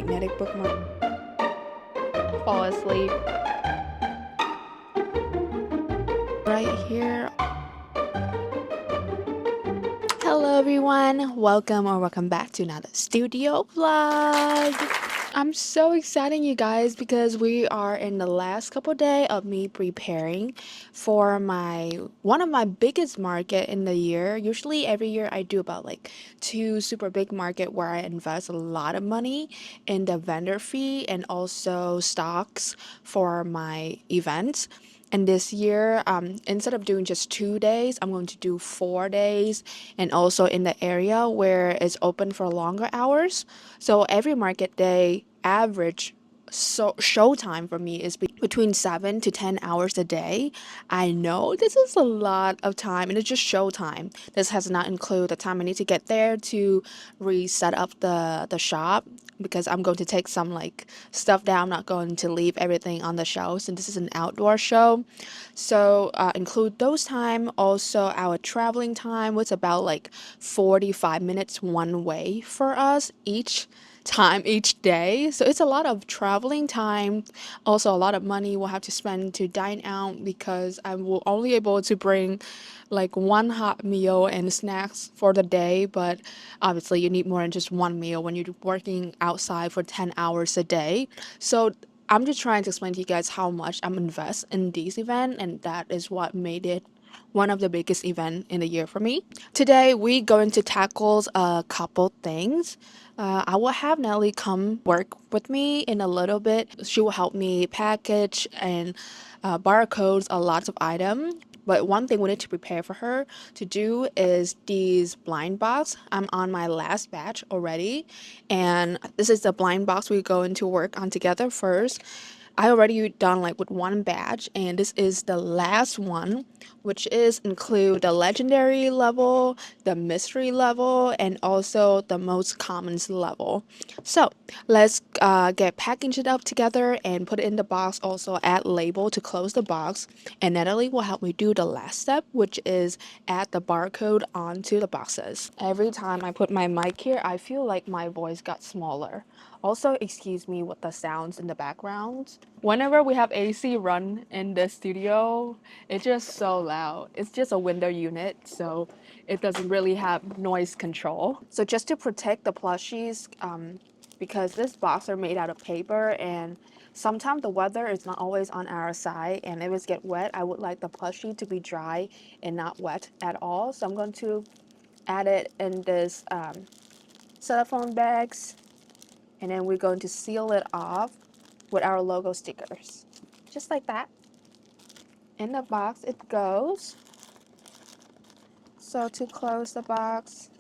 magnetic bookmark. Fall asleep right here. Hello everyone, welcome back to another studio vlog. I'm so excited, you guys, because we are in the last couple days of me preparing for my one of my biggest market in the year. Usually every year I do about like two super big market where I invest a lot of money in the vendor fee and also stocks for my events. And this year, instead of doing just 2 days, I'm going to do 4 days, and also in the area where it's open for longer hours. So every market day average show time for me is between 7 to 10 hours a day. I know this is a lot of time, and it's just show time. This has not included the time I need to get there to reset up the shop, because I'm going to take some like stuff down. I'm not going to leave everything on the shelves, and this is an outdoor show. So include those time, also our traveling time was about like 45 minutes one way for us each day. So it's a lot of traveling time, also a lot of money we'll have to spend to dine out, because I will only able to bring like one hot meal and snacks for the day. But obviously you need more than just one meal when you're working outside for 10 hours a day. So I'm just trying to explain to you guys how much I'm invest in this event, and that is what made it one of the biggest event in the year for me. Today we going to tackle a couple things. I will have Nelly come work with me in a little bit. She will help me package and barcodes a lot of items. But one thing we need to prepare for her to do is these blind box. I'm on my last batch already, and this is the blind box we're going to work on together first. I already done like with one batch, and this is the last one, which is include the legendary level, the mystery level, and also the most commons level. So let's get packaged up together and put it in the box. Also add label to close the box, and Natalie will help me do the last step, which is add the barcode onto the boxes. Every time I put my mic here, I feel like my voice got smaller. Also, excuse me with the sounds in the background. Whenever we have AC run in the studio, it's just so loud. It's just a window unit, so it doesn't really have noise control. So just to protect the plushies, because this box are made out of paper, and sometimes the weather is not always on our side, and if it get wet, I would like the plushie to be dry and not wet at all. So I'm going to add it in this cellophane bags, and then we're going to seal it off with our logo stickers, just like that. In the box it goes. So to close the box,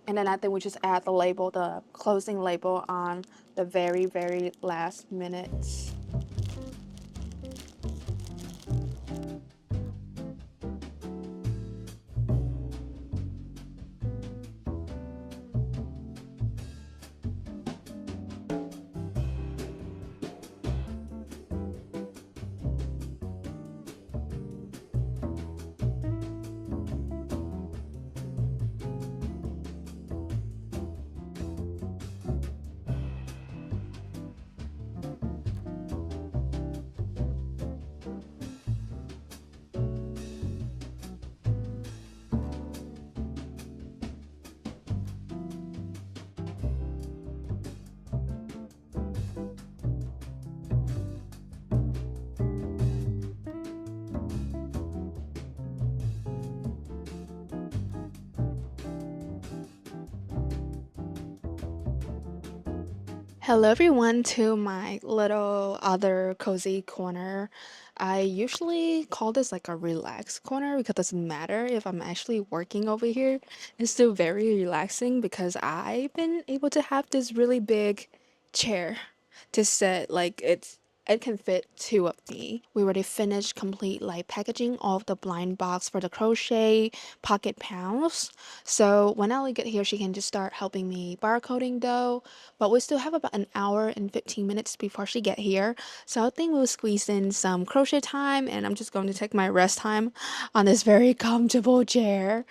and then I think we just add the label, the closing label, on the very last minutes. Hello everyone to my little other cozy corner. I usually call this like a relax corner because it doesn't matter if I'm actually working over here. It's still very relaxing because I've been able to have this really big chair to sit. Like it can fit two of me. We already finished complete like packaging of the blind box for the crochet pocket pouch. So when Ellie get here, she can just start helping me barcoding though. But we still have about an hour and 15 minutes before she get here. So I think we'll squeeze in some crochet time, and I'm just going to take my rest time on this very comfortable chair.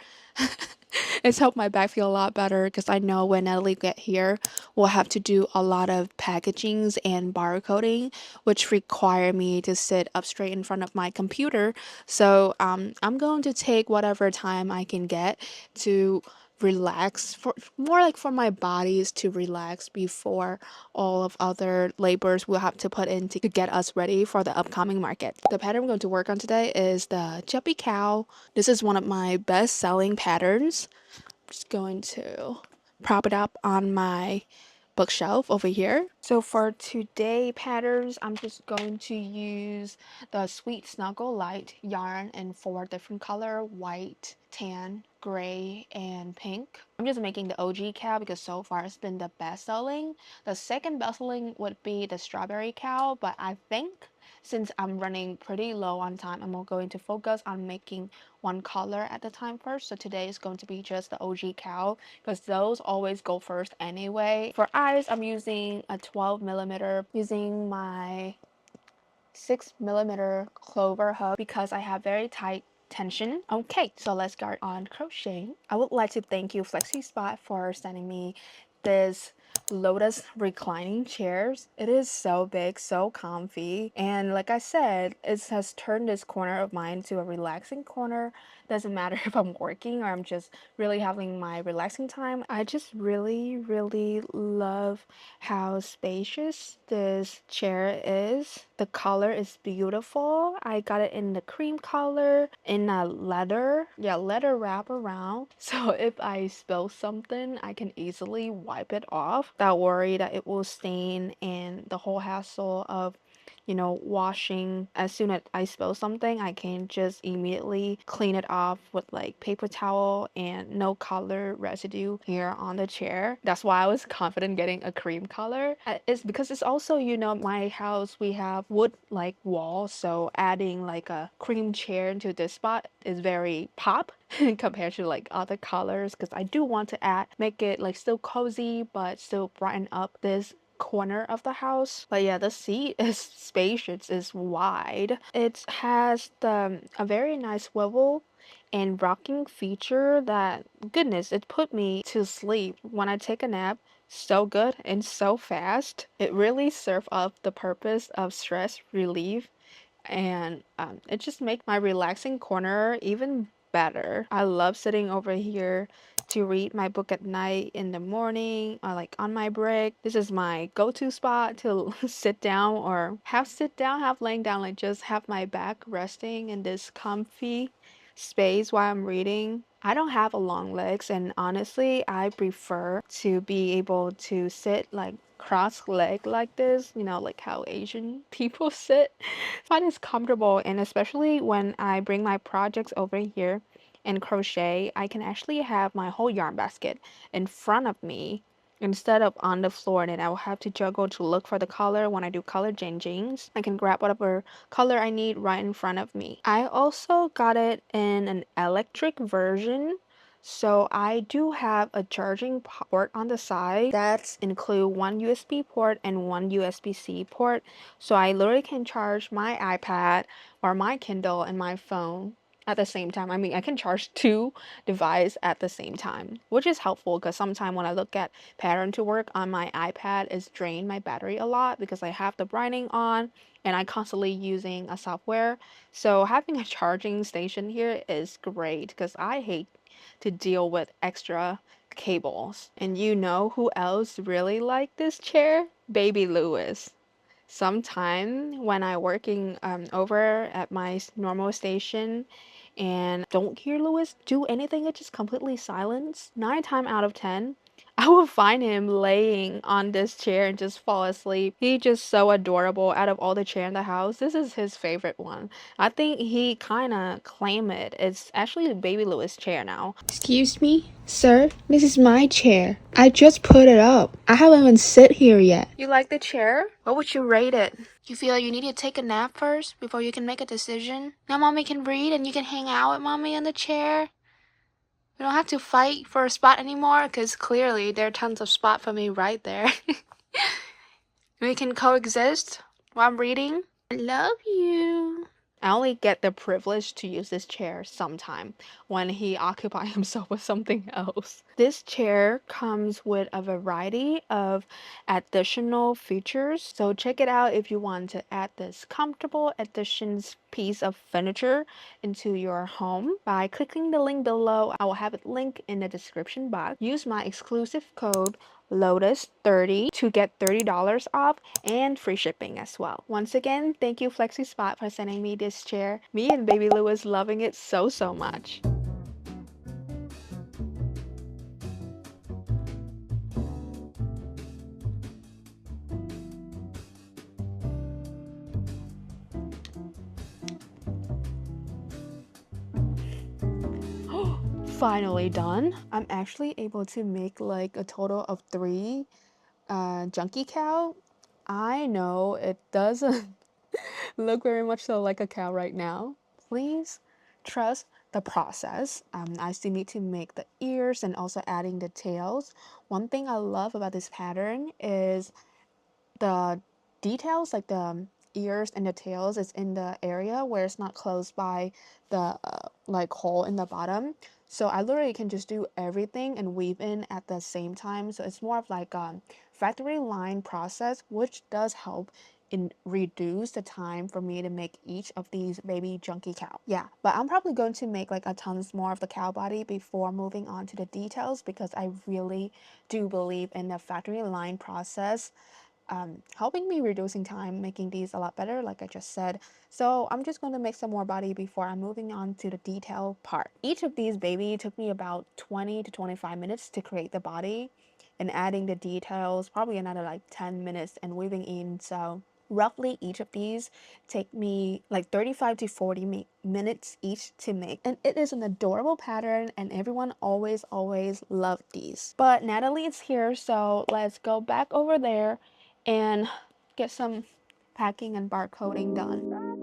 It's helped my back feel a lot better because I know when Natalie get here, we'll have to do a lot of packagings and barcoding, which require me to sit up straight in front of my computer. So I'm going to take whatever time I can get to relax, for more like for my bodies to relax before all of other labors we'll have to put in to get us ready for the upcoming market. The pattern we're going to work on today is the Chubby Cow. This is one of my best selling patterns. Just going to prop it up on my bookshelf over here. So for today patterns, I'm just going to use the Sweet Snuggle Light yarn in 4 different color: white, tan, gray, and pink. I'm just making the OG cow because so far it's been the best selling. The second best selling would be the Strawberry Cow, but I think since I'm running pretty low on time, I'm going to focus on making one color at a time first. So today is going to be just the OG cow because those always go first anyway. For eyes, I'm using a 12mm, using my 6mm clover hook because I have very tight tension. Okay, so let's start on crocheting. I would like to thank you, FlexiSpot, for sending me this lotus reclining chairs. It is so big, so comfy, and like I said, it has turned this corner of mine to a relaxing corner. Doesn't matter if I'm working or I'm just really having my relaxing time. I just really love how spacious this chair is. The color is beautiful. I got it in the cream color in a leather, leather wrap around. So if I spill something, I can easily wipe it off without worry that it will stain and the whole hassle of washing. As soon as I spill something, I can just immediately clean it off with like paper towel and no color residue here on the chair. That's why I was confident getting a cream color. It's because it's also, my house, we have wood like walls, so adding like a cream chair into this spot is very pop compared to like other colors, because I do want to make it like still cozy but still brighten up this corner of the house. But yeah, the seat is spacious, is wide. It has a very nice swivel and rocking feature that, goodness, it put me to sleep when I take a nap so good and so fast. It really served up the purpose of stress relief, and it just makes my relaxing corner even better. I love sitting over here to read my book at night, in the morning, or like on my break. This is my go-to spot to sit down, or half laying down, like just have my back resting in this comfy space while I'm reading. I don't have a long legs, and honestly, I prefer to be able to sit like cross leg like this, like how Asian people sit. I find it's comfortable, and especially when I bring my projects over here and crochet, I can actually have my whole yarn basket in front of me instead of on the floor, and then I will have to juggle to look for the color. When I do color changings, I can grab whatever color I need right in front of me. I also got it in an electric version, so I do have a charging port on the side that include one USB port and one USB-C port. So I literally can charge my iPad or my Kindle and my phone at the same time. I mean, I can charge 2 devices at the same time, which is helpful because sometimes when I look at pattern to work on my iPad, it's drained my battery a lot because I have the brightening on and I constantly using a software. So having a charging station here is great because I hate to deal with extra cables. And you know who else really like this chair? Baby Lewis. Sometime when I working over at my normal station and don't hear Lewis do anything, it's just completely silence. 9 times out of 10, I will find him laying on this chair and just fall asleep. He's just so adorable. Out of all the chair in the house, this is his favorite one. I think he kind of claim it. It's actually the Baby Lewis chair now. Excuse me, sir. This is my chair. I just put it up. I haven't even sit here yet. You like the chair? What would you rate it? You feel you need to take a nap first before you can make a decision? Now mommy can read and you can hang out with mommy on the chair. We don't have to fight for a spot anymore because clearly there are tons of spot for me right there. We can coexist while I'm reading. I love you. I only get the privilege to use this chair sometime when he occupies himself with something else. This chair comes with a variety of additional features, so check it out if you want to add this comfortable additions piece of furniture into your home by clicking the link below. I will have it linked in the description box. Use my exclusive code Lotus30 to get $30 off and free shipping as well. Once again, thank you FlexiSpot for sending me this chair. Me and baby Lou is loving it so much. Finally done. I'm actually able to make like a total of 3 junkie cow. I know it doesn't look very much so like a cow right now. Please trust the process. I still need to make the ears and also adding the tails. One thing I love about this pattern is the details, like the ears and the tails, is in the area where it's not close by the like hole in the bottom. So I literally can just do everything and weave in at the same time. So it's more of like a factory line process, which does help in reduce the time for me to make each of these baby junkie cow. Yeah, but I'm probably going to make like a tons more of the cow body before moving on to the details, because I really do believe in the factory line process helping me reducing time, making these a lot better, like I just said. So I'm just going to make some more body before I'm moving on to the detail part. Each of these baby took me about 20 to 25 minutes to create the body, and adding the details probably another like 10 minutes and weaving in. So roughly each of these take me like 35 to 40 minutes each to make, and it is an adorable pattern and everyone always loved these. But Natalie is here, so let's go back over there and get some packing and barcoding done.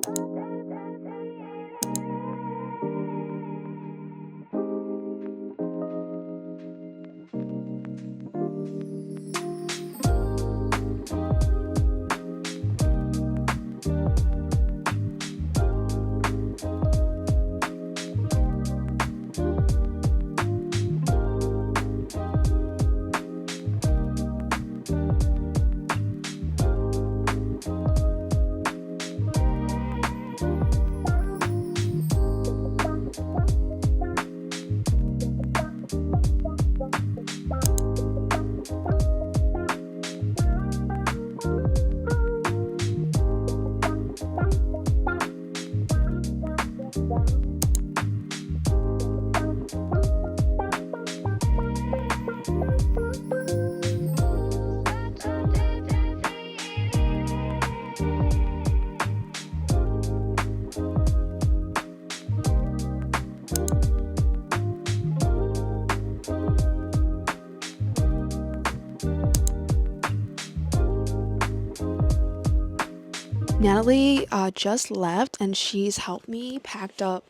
Natalie just left and she's helped me packed up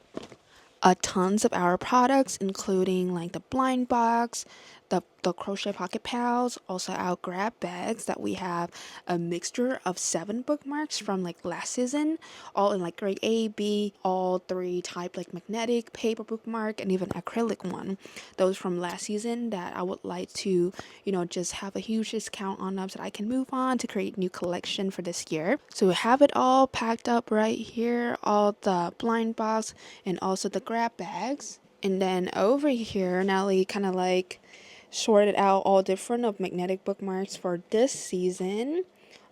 a tons of our products, including like the blind box, the crochet pocket pals, also our grab bags that we have a mixture of 7 bookmarks from like last season, all in like grade A, B, all 3 type like magnetic, paper bookmark, and even acrylic one. Those from last season that I would like to, just have a huge discount on them so that I can move on to create new collection for this year. So we have it all packed up right here, all the blind box and also the grab bags. And then over here, Natalie kind of like sorted out all different of magnetic bookmarks for this season.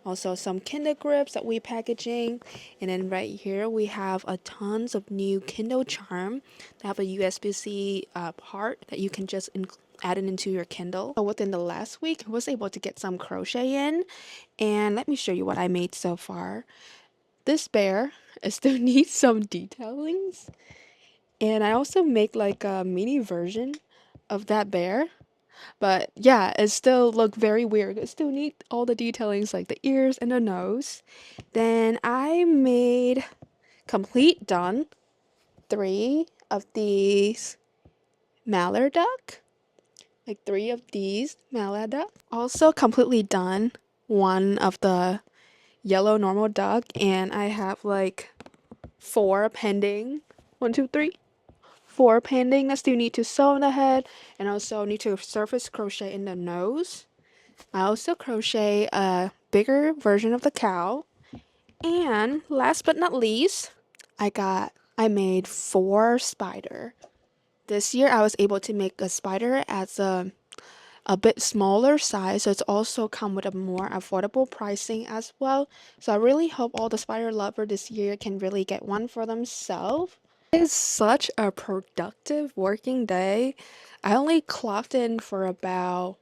Also some Kindle grips that we packaging. And then right here we have a tons of new Kindle charm that have a USB-C part that you can just add it into your Kindle. So within the last week, I was able to get some crochet in. And let me show you what I made so far. This bear still needs some detailings. And I also make like a mini version of that bear. But yeah, it still look very weird. It still need all the detailings like the ears and the nose. Then I made complete done 3 of these mallard duck. Like 3 of these mallard duck. Also completely done 1 of the yellow normal duck, and I have like 4 pending. 1, 2, 3. 4 pending. I still need to sew on the head and also need to surface crochet in the nose. I also crochet a bigger version of the cow. And last but not least, I made 4 spider. This year I was able to make a spider as a bit smaller size, so it's also come with a more affordable pricing as well. So I really hope all the spider lover this year can really get one for themselves. It's such a productive working day. I only clocked in for about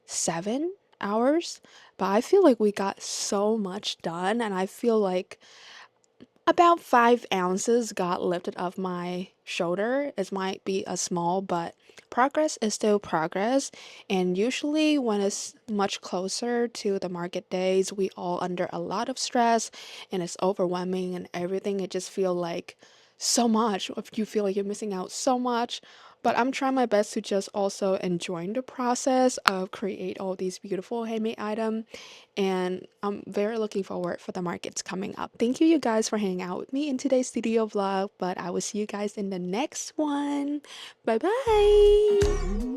7 hours, but I feel like we got so much done, and I feel like about 5 ounces got lifted off my shoulder. It might be a small, but progress is still progress. And usually, when it's much closer to the market days, we all under a lot of stress and it's overwhelming and everything. It just feel like so much. If you feel like you're missing out so much. But I'm trying my best to just also enjoy the process of create all these beautiful handmade items, and I'm very looking forward for the markets coming up. Thank you guys for hanging out with me in today's studio vlog, but I will see you guys in the next one. Bye bye.